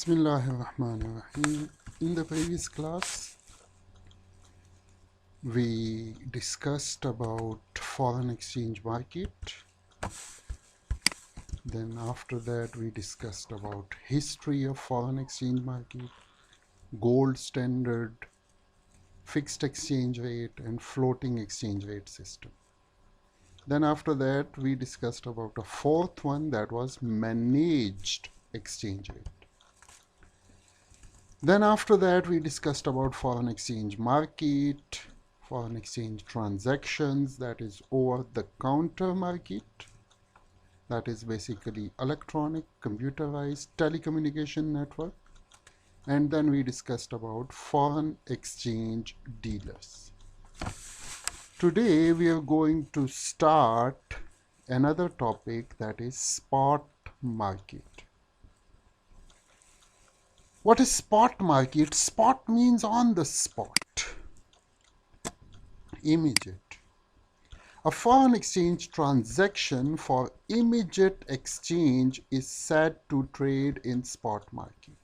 Bismillahirrahmanirrahim. In the previous class, we discussed about foreign exchange market. Then after that, we discussed about history of foreign exchange market, gold standard, fixed exchange rate, and floating exchange rate system. Then after that, we discussed about a fourth one, that was managed exchange rate. Then after that, we discussed about foreign exchange market, foreign exchange transactions, that is over-the-counter market, that is basically electronic, computerized telecommunication network. And then we discussed about foreign exchange dealers. Today we are going to start another topic, that is spot market. What is spot market? Spot means on the spot, immediate. A foreign exchange transaction for immediate exchange is said to trade in spot market.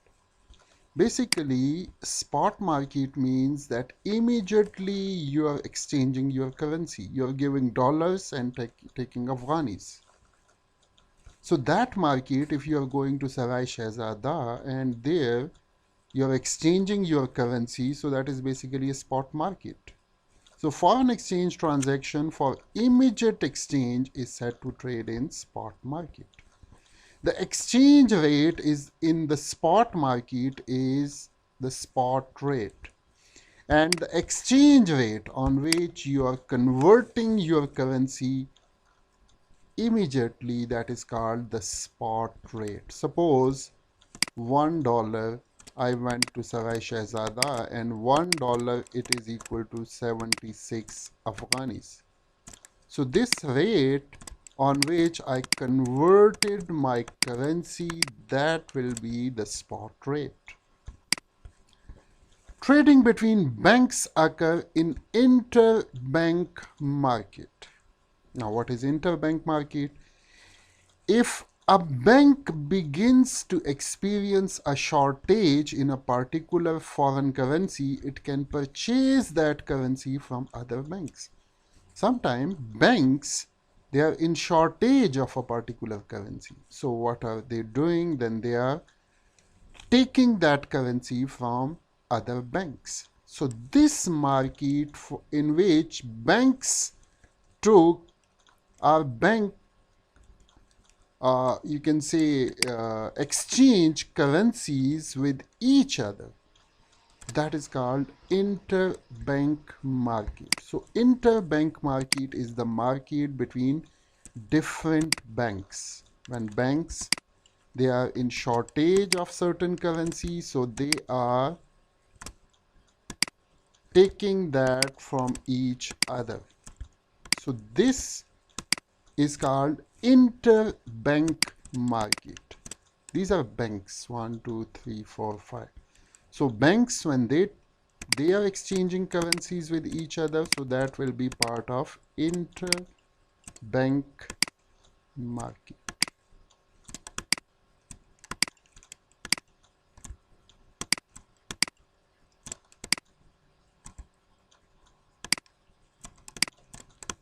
Basically, spot market means that immediately you are exchanging your currency. You are giving dollars and taking Afghanis. So that market, if you are going to Sarai Shahzada and there you are exchanging your currency, so that is basically a spot market. So foreign exchange transaction for immediate exchange is said to trade in spot market. The exchange rate is in the spot market is the spot rate. And the exchange rate on which you are converting your currency immediately, that is called the spot rate. Suppose $1 I went to Sarai Shahzada and $1 it is equal to 76 Afghanis. So this rate on which I converted my currency, that will be the spot rate. Trading between banks occur in interbank market. Now what is interbank market? If a bank begins to experience a shortage in a particular foreign currency, it can purchase that currency from other banks. Sometimes banks, they are in shortage of a particular currency. So what are they doing? Then they are taking that currency from other banks. So this market in which banks took our bank you can say exchange currencies with each other, that is called interbank market. So interbank market is the market between different banks. When banks, they are in shortage of certain currency, so they are taking that from each other. So this is called interbank market. These are banks, 1, 2, 3, 4, 5. So banks, when they are exchanging currencies with each other, so that will be part of interbank market.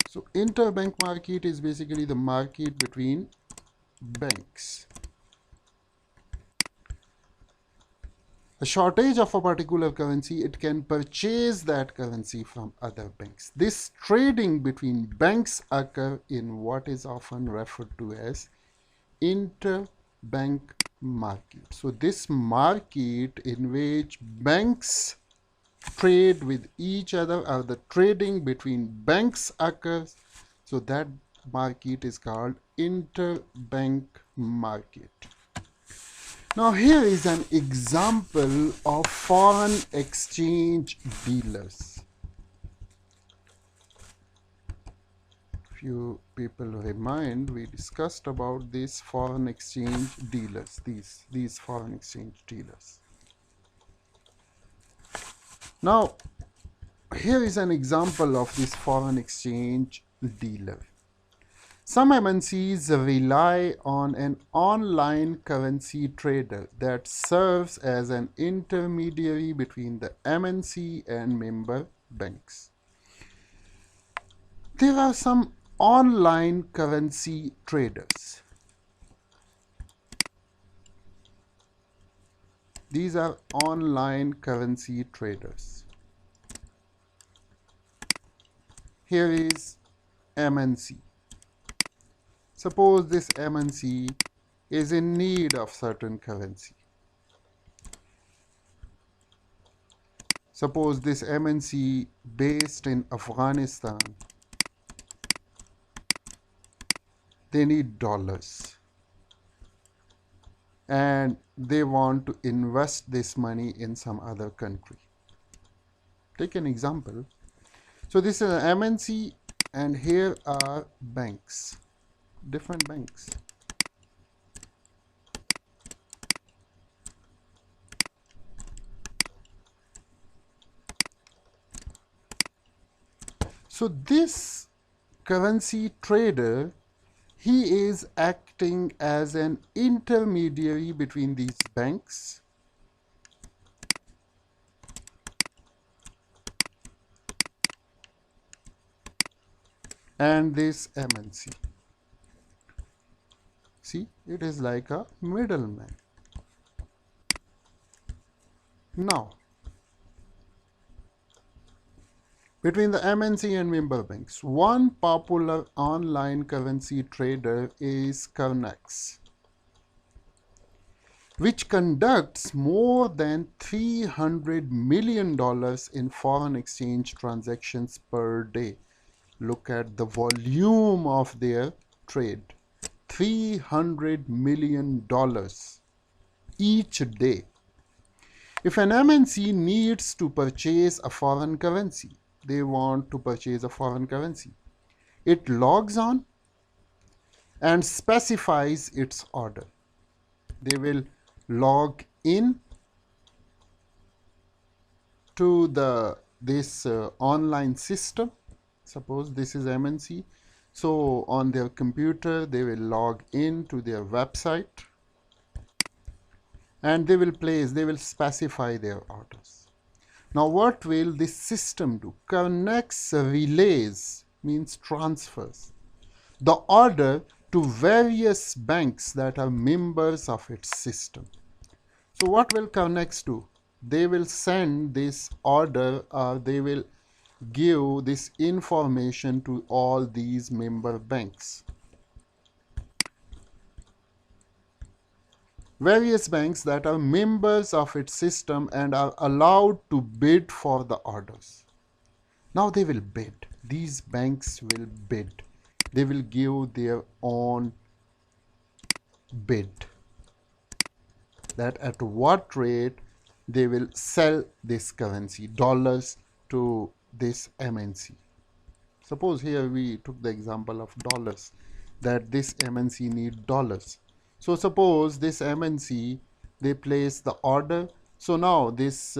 So interbank market is basically the market between banks. A shortage of a particular currency, it can purchase that currency from other banks. This trading between banks occur in what is often referred to as interbank market. So this market in which banks trade with each other, or the trading between banks occurs, so that market is called interbank market. Now here is an example of foreign exchange dealers. Few people remind, we discussed about these foreign exchange dealers, these foreign exchange dealers. Now here is an example of this foreign exchange dealer. Some MNCs rely on an online currency trader that serves as an intermediary between the MNC and member banks. There are some online currency traders. These are online currency traders. Here is MNC. Suppose this MNC is in need of certain currency. Suppose this MNC based in Afghanistan, they need dollars and they want to invest this money in some other country. Take an example. So this is an MNC and here are banks, different banks. So this currency trader, he is acting as an intermediary between these banks and this MNC. See, it is like a middleman. Now, between the MNC and member banks, one popular online currency trader is Curnex, which conducts more than $300 million in foreign exchange transactions per day. Look at the volume of their trade. $300 million each day. If an MNC needs to purchase a foreign currency, they want to purchase a foreign currency, it logs on and specifies its order. They will log in to this online system. Suppose this is MNC. So on their computer, they will log in to their website and they will specify their orders. Now what will this system do? Curnex relays, means transfers, the order to various banks that are members of its system. So what will Curnex do? They will send this order, they will give this information to all these member banks. Various banks that are members of its system and are allowed to bid for the orders. Now they will bid. These banks will bid. They will give their own bid, that at what rate they will sell this currency, dollars, to this MNC. Suppose here we took the example of dollars, that this MNC need dollars. So suppose this MNC, they place the order. So now this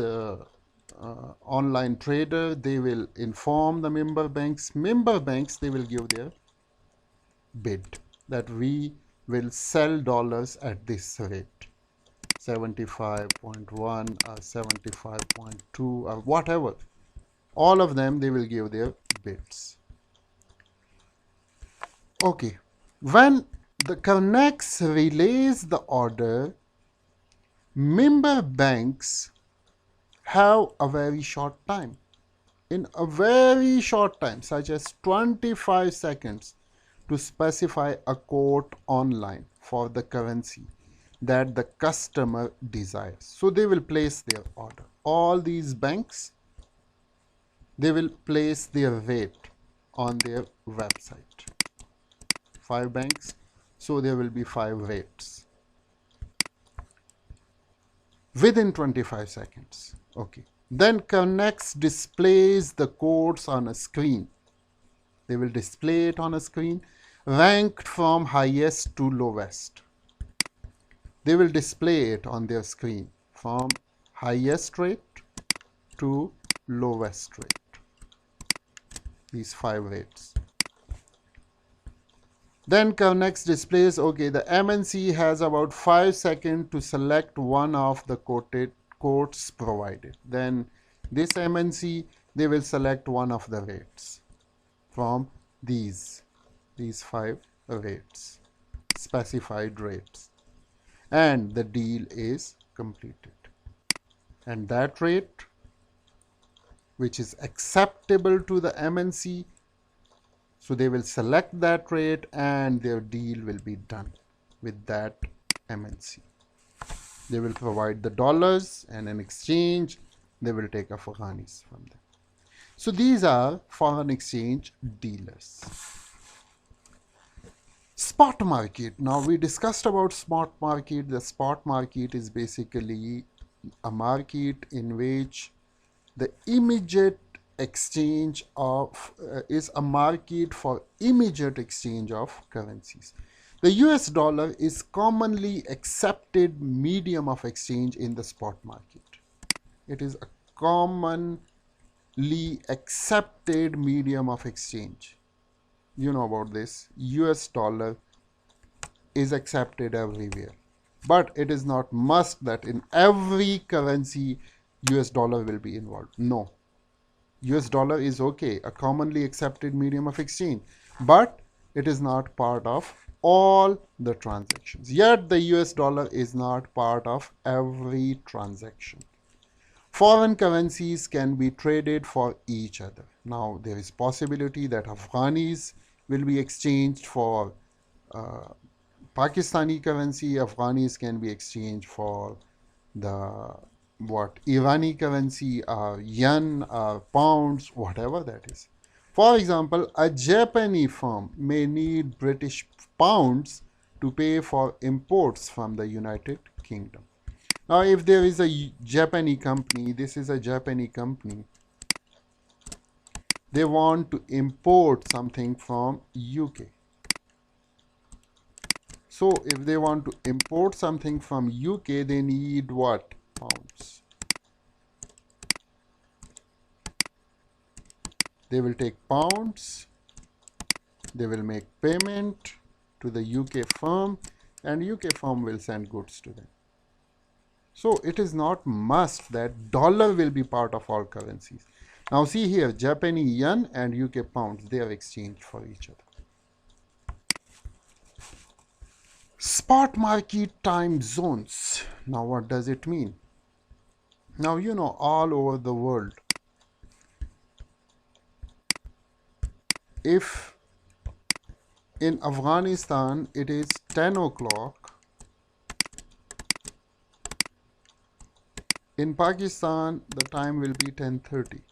online trader, they will inform the member banks. Member banks, they will give their bid that we will sell dollars at this rate, 75.1 or 75.2 or whatever. All of them, they will give their bids. Okay, when the Curnex relays the order, member banks have a very short time. In a very short time, such as 25 seconds, to specify a quote online for the currency that the customer desires. So they will place their order. All these banks, they will place their rate on their website. 5 banks, so there will be 5 rates within 25 seconds. Okay. Then Curnex displays the quotes on a screen. They will display it on a screen, ranked from highest to lowest. They will display it on their screen from highest rate to lowest rate. These 5 rates. Then Connex displays, okay, the MNC has about 5 seconds to select one of the quotes provided. Then this MNC, they will select one of the rates from these 5 rates, specified rates, and the deal is completed. And that rate, which is acceptable to the MNC, so they will select that rate and their deal will be done with that MNC. They will provide the dollars, and in exchange they will take Afghanis from them. So these are foreign exchange dealers. Spot market. Now we discussed about spot market. The spot market is basically a market in which the immediate exchange of is a market for immediate exchange of currencies. The US dollar is commonly accepted medium of exchange in the spot market. It is a commonly accepted medium of exchange. You know about this. US dollar is accepted everywhere. But it is not must that in every currency US dollar will be involved. No. US dollar is okay, a commonly accepted medium of exchange, but it is not part of all the transactions. Yet the US dollar is not part of every transaction. Foreign currencies can be traded for each other. Now there is possibility that Afghanis will be exchanged for Pakistani currency. Afghanis can be exchanged for the Irani currency, yen, pounds, whatever that is. For example, a Japanese firm may need British pounds to pay for imports from the United Kingdom. Now, if there is a Japanese company, this is a Japanese company, they want to import something from UK. So, if they want to import something from UK, they need what? Pounds. They will take pounds, they will make payment to the UK firm, and UK firm will send goods to them. So it is not must that dollar will be part of all currencies. Now see here, Japanese yen and UK pounds, they are exchanged for each other. Spot market time zones. Now what does it mean? Now you know all over the world, if in Afghanistan it is 10 o'clock, in Pakistan the time will be 10:30.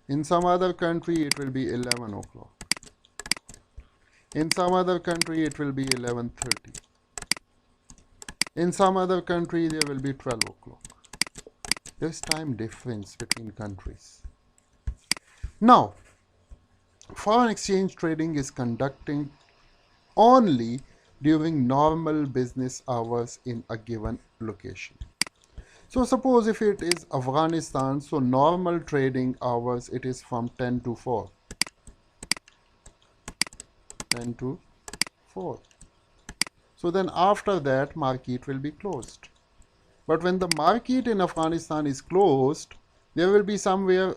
In some other country it will be 11 o'clock. In some other country it will be 11:30. In some other country there will be 12 o'clock. There is time difference between countries. Now, foreign exchange trading is conducted only during normal business hours in a given location. So suppose if it is Afghanistan, so normal trading hours it is from 10 to 4. 10 to 4. So then after that market will be closed. But when the market in Afghanistan is closed, there will be somewhere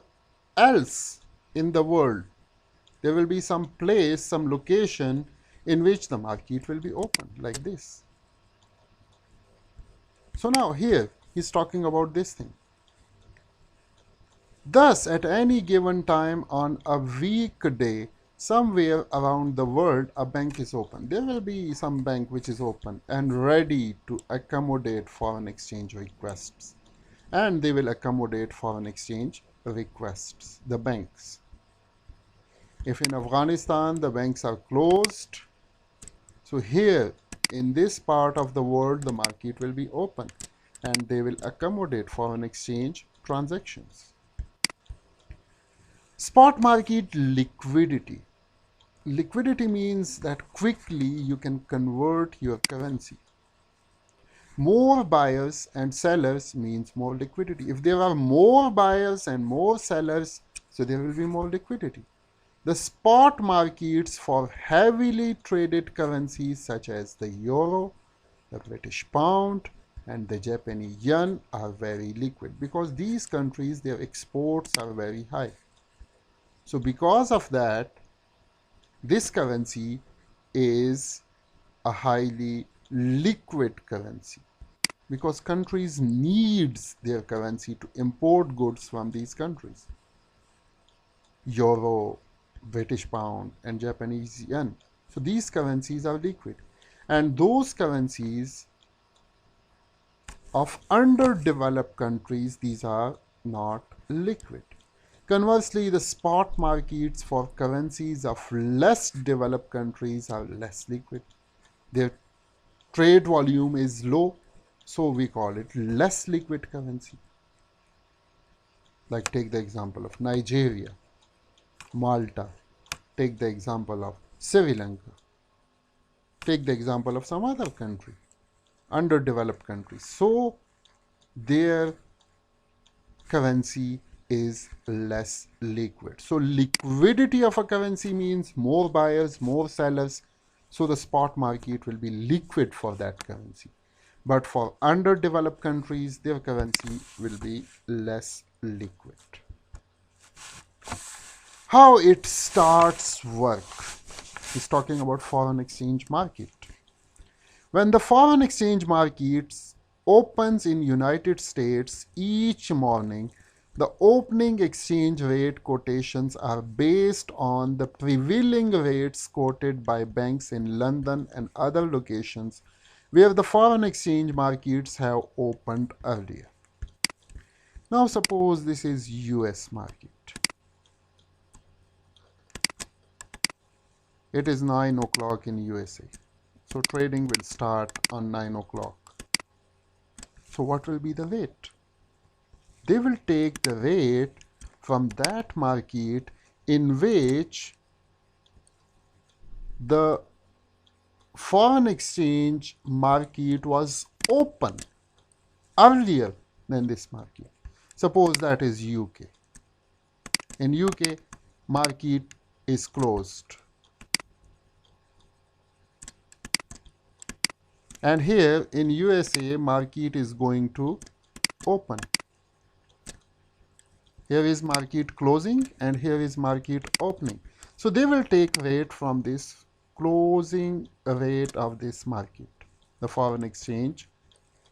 else in the world. There will be some place, some location in which the market will be open like this. So now here he's talking about this thing. Thus, at any given time on a weekday, somewhere around the world, a bank is open. There will be some bank which is open and ready to accommodate foreign exchange requests. And they will accommodate foreign exchange requests, the banks. If in Afghanistan the banks are closed, so here in this part of the world the market will be open and they will accommodate foreign exchange transactions. Spot market liquidity. Liquidity means that quickly you can convert your currency. More buyers and sellers means more liquidity. If there are more buyers and more sellers, so there will be more liquidity. The spot markets for heavily traded currencies such as the euro, the British pound, and the Japanese yen are very liquid because these countries, their exports are very high. So because of that, this currency is a highly liquid currency because countries needs their currency to import goods from these countries. Euro, British pound, and Japanese yen. So these currencies are liquid. And those currencies of underdeveloped countries, these are not liquid. Conversely, the spot markets for currencies of less developed countries are less liquid. Their trade volume is low, so we call it less liquid currency. Like take the example of Nigeria, Malta, take the example of Sri Lanka, take the example of some other country, underdeveloped countries. So their currency is less liquid. So liquidity of a currency means more buyers, more sellers. So the spot market will be liquid for that currency. But for underdeveloped countries, their currency will be less liquid. How it starts work. He's talking about foreign exchange market. When the foreign exchange markets opens in United States each morning, the opening exchange rate quotations are based on the prevailing rates quoted by banks in London and other locations where the foreign exchange markets have opened earlier. Now suppose this is US market. It is 9 o'clock in USA. So trading will start on 9 o'clock. So what will be the rate? They will take the rate from that market in which the foreign exchange market was open earlier than this market. Suppose that is UK. In UK, market is closed. And here in USA, market is going to open. Here is market closing and here is market opening. So they will take rate from this closing rate of this market, the foreign exchange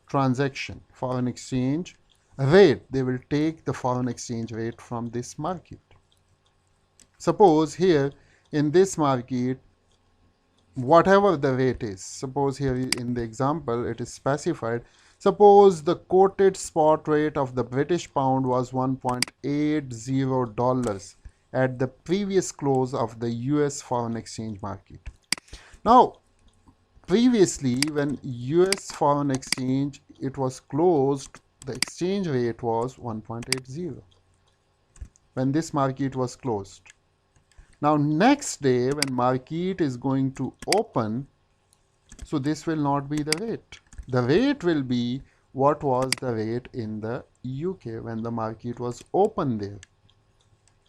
transaction, foreign exchange rate. They will take the foreign exchange rate from this market. Suppose here in this market, whatever the rate is, suppose here in the example it is specified, suppose the quoted spot rate of the British pound was $1.80 at the previous close of the US foreign exchange market. Now, previously when US foreign exchange it was closed, the exchange rate was 1.80 when this market was closed. Now next day when market is going to open, so this will not be the rate. The rate will be what was the rate in the UK when the market was open there.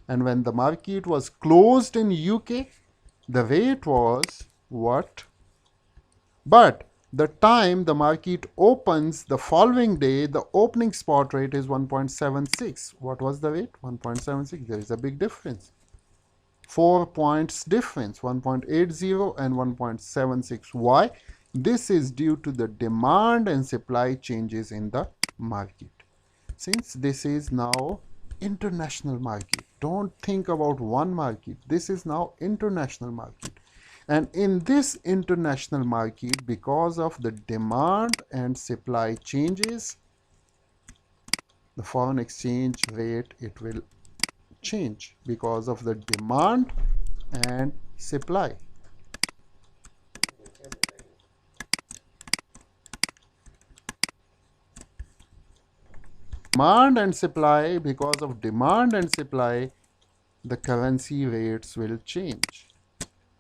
And when the market was closed in UK, the rate was what? But the time the market opens the following day, the opening spot rate is 1.76. What was the rate? 1.76. There is a big difference. 4 points difference, 1.80 and 1.76. Why? This is due to the demand and supply changes in the market. Since this is now international market, don't think about one market. This is now international market. And in this international market, because of the demand and supply changes, the foreign exchange rate, it will change because of the demand and supply. Demand and supply, because of demand and supply, the currency rates will change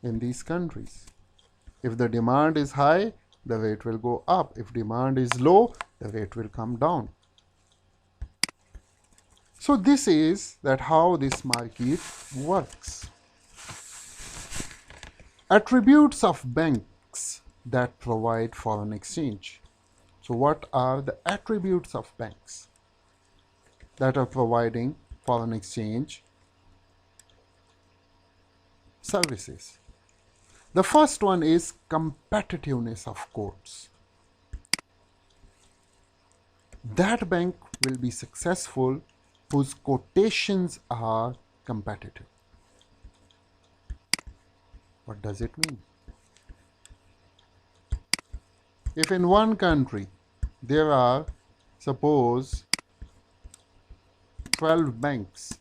in these countries. If the demand is high, the rate will go up. If demand is low, the rate will come down. So this is that how this market works. Attributes of banks that provide foreign exchange. So what are the attributes of banks that are providing foreign exchange services? The first one is competitiveness of quotes. That bank will be successful whose quotations are competitive. What does it mean? If in one country there are, suppose, 12 banks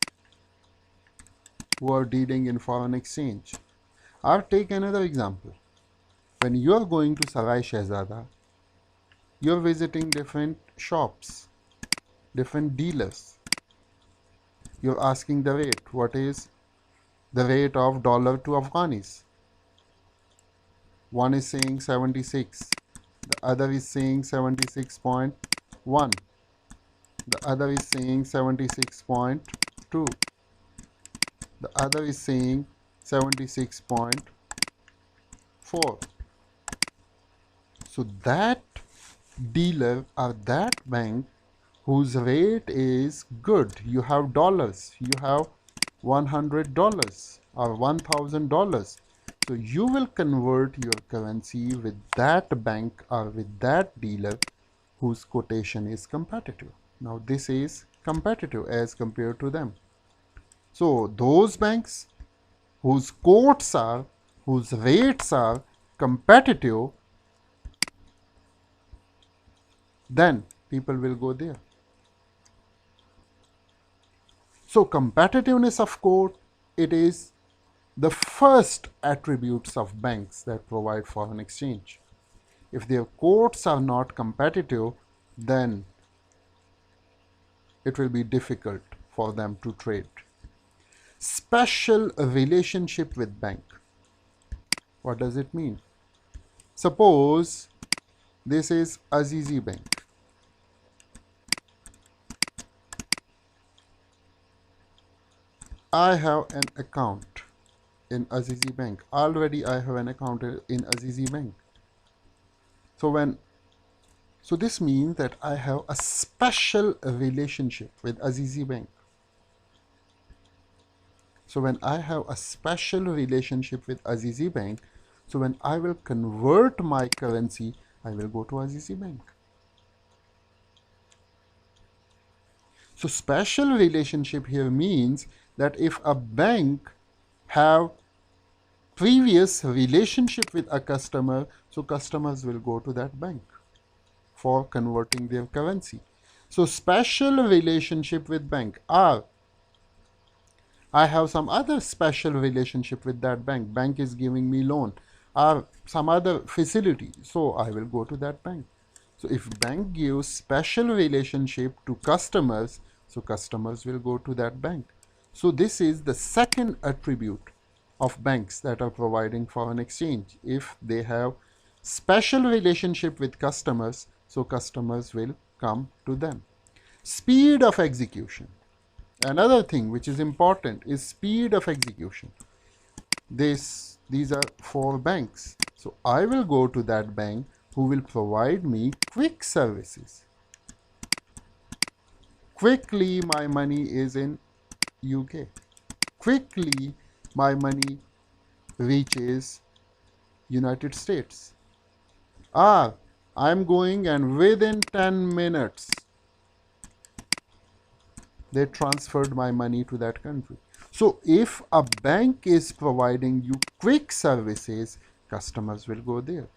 who are dealing in foreign exchange, or take another example. When you are going to Sarai Shehzada, you are visiting different shops, different dealers. You're asking the rate. What is the rate of dollar to Afghanis? One is saying 76, the other is saying 76.1, the other is saying 76.2, the other is saying 76.4. So that dealer or that bank whose rate is good, you have dollars, you have $100 or $1,000. So you will convert your currency with that bank or with that dealer whose quotation is competitive. Now this is competitive as compared to them. So those banks whose quotes are, whose rates are competitive, then people will go there. So competitiveness of quote, it is the first attributes of banks that provide foreign exchange. If their quotes are not competitive, then it will be difficult for them to trade. Special relationship with bank. What does it mean? Suppose this is Azizi Bank. I have an account in Azizi Bank. Already I have an account in Azizi Bank. So this means that I have a special relationship with Azizi Bank. So when I have a special relationship with Azizi Bank, so when I will convert my currency, I will go to Azizi Bank. So special relationship here means that if a bank have previous relationship with a customer, so customers will go to that bank for converting their currency. So special relationship with bank, or I have some other special relationship with that bank. Bank is giving me loan or some other facility, so I will go to that bank. So if bank gives special relationship to customers, so customers will go to that bank. So this is the second attribute of banks that are providing foreign exchange. If they have special relationship with customers, so customers will come to them. Speed of execution. Another thing which is important is speed of execution. These are for banks. So I will go to that bank who will provide me quick services. Quickly my money is in UK. Quickly my money reaches United States. I'm going and within 10 minutes they transferred my money to that country. So if a bank is providing you quick services, customers will go there.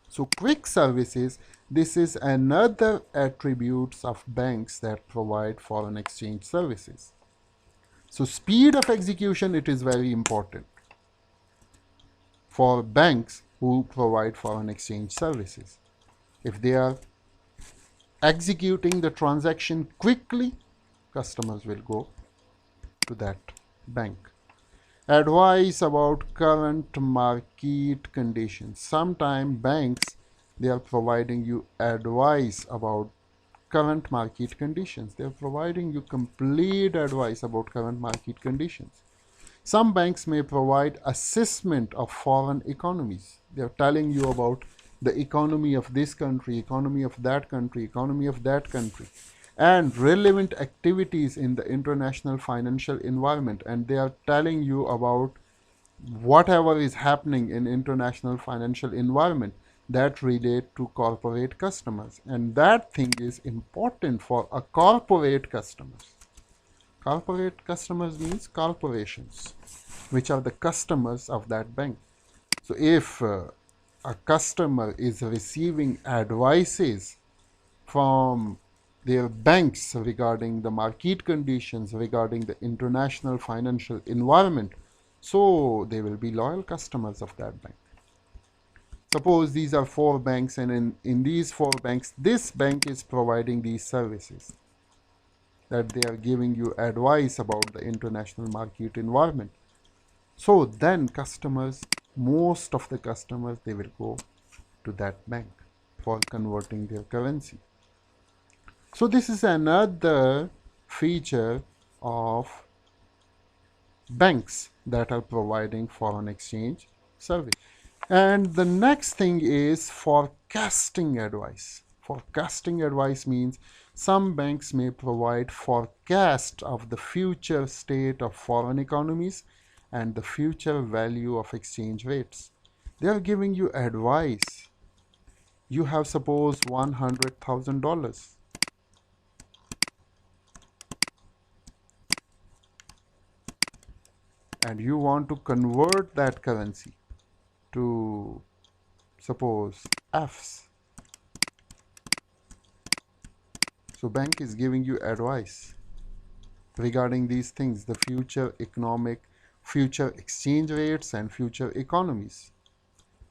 So quick services, this is another attributes of banks that provide foreign exchange services. So speed of execution, it is very important for banks who provide foreign exchange services. If they are executing the transaction quickly, customers will go to that bank. Advice about current market conditions. Sometimes banks, they are providing you advice about current market conditions. They are providing you complete advice about current market conditions. Some banks may provide assessment of foreign economies. They are telling you about the economy of this country, economy of that country, economy of that country, and relevant activities in the international financial environment. And they are telling you about whatever is happening in international financial environment that relate to corporate customers. And that thing is important for a corporate customers. Corporate customers means corporations, which are the customers of that bank. So if a customer is receiving advices from their banks regarding the market conditions, regarding the international financial environment, so they will be loyal customers of that bank. Suppose these are four banks, and in these four banks, this bank is providing these services, that they are giving you advice about the international market environment. So then customers, most of the customers, they will go to that bank for converting their currency. So this is another feature of banks that are providing foreign exchange service. And the next thing is forecasting advice. Forecasting advice means some banks may provide forecast of the future state of foreign economies and the future value of exchange rates. They are giving you advice. You have suppose $100,000 and you want to convert that currency to suppose Fs. So bank is giving you advice regarding these things, the future economic, future exchange rates and future economies.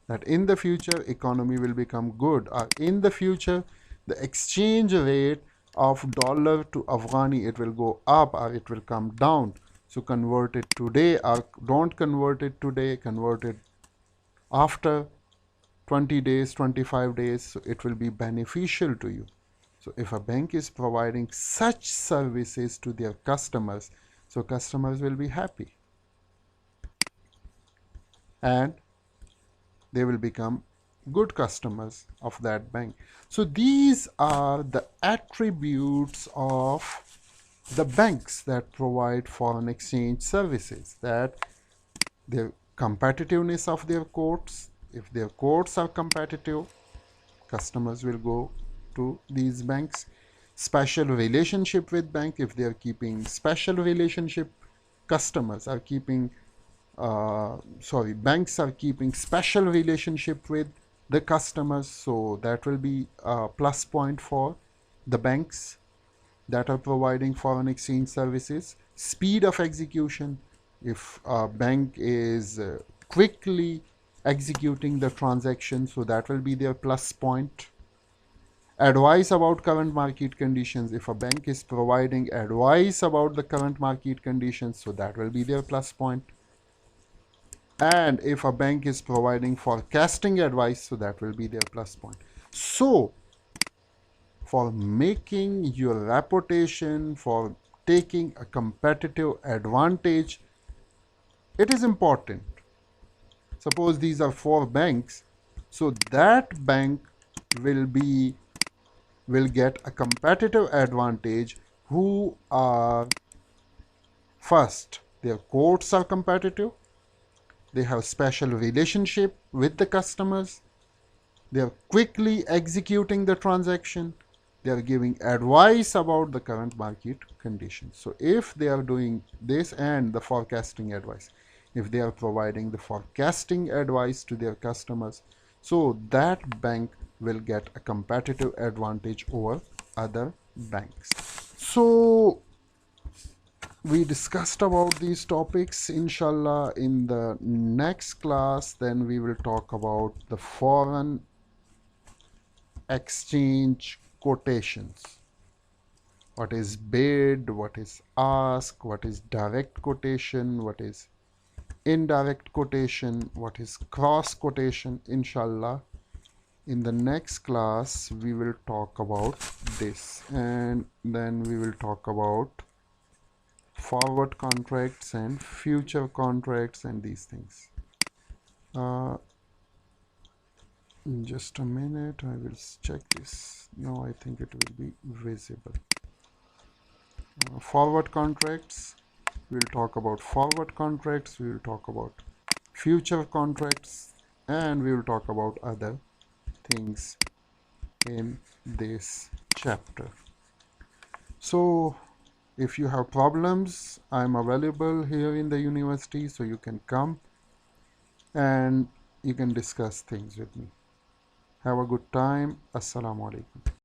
That in the future economy will become good, or in the future the exchange rate of dollar to Afghani, it will go up or it will come down. So convert it today, or don't convert it today, convert it after 20 days, 25 days, so it will be beneficial to you. So if a bank is providing such services to their customers, so customers will be happy and they will become good customers of that bank. So these are the attributes of the banks that provide foreign exchange services, that their competitiveness of their quotes. If their quotes are competitive, customers will go to these banks. Special relationship with bank, if they are keeping special relationship, customers are keeping banks are keeping special relationship with the customers, so that will be a plus point for the banks that are providing foreign exchange services. Speed of execution, if a bank is quickly executing the transaction, so that will be their plus point. Advice about current market conditions, if a bank is providing advice about the current market conditions, so that will be their plus point. And if a bank is providing forecasting advice, so that will be their plus point. So for making your reputation, for taking a competitive advantage, it is important. Suppose these are four banks, so that bank will get a competitive advantage who are first, their quotes are competitive, they have special relationship with the customers, they are quickly executing the transaction, they are giving advice about the current market conditions. So if they are doing this and the forecasting advice, if they are providing the forecasting advice to their customers, so that bank will get a competitive advantage over other banks. So we discussed about these topics. Inshallah, in the next class, then we will talk about the foreign exchange quotations. What is bid, what is ask, what is direct quotation, what is indirect quotation, what is cross quotation. Inshallah, in the next class we will talk about this, and then we will talk about forward contracts and future contracts and these things. Just a minute, I will check this. No, I think it will be visible. Forward contracts, we'll talk about forward contracts, we will talk about future contracts, and we will talk about other things in this chapter. So if you have problems, I'm available here in the university, so you can come and you can discuss things with me. Have a good time. Assalamu alaikum.